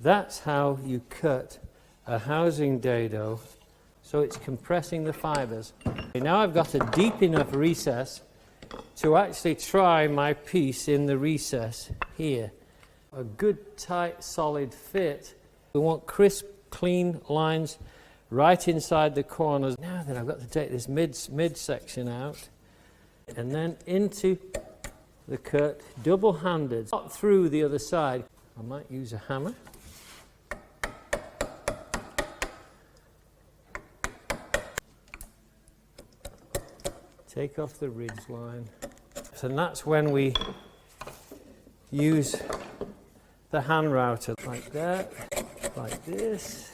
That's how you cut a housing dado, so it's compressing the fibres. Now I've got a deep enough recess to actually try my piece in the recess here. A good, tight, solid fit. We want crisp, clean lines right inside the corners. Now then, I've got to take this mid section out and then into the cut, double-handed, not through the other side. I might use a hammer. Take off the ridge line. And that's when we use the hand router, like that, like this.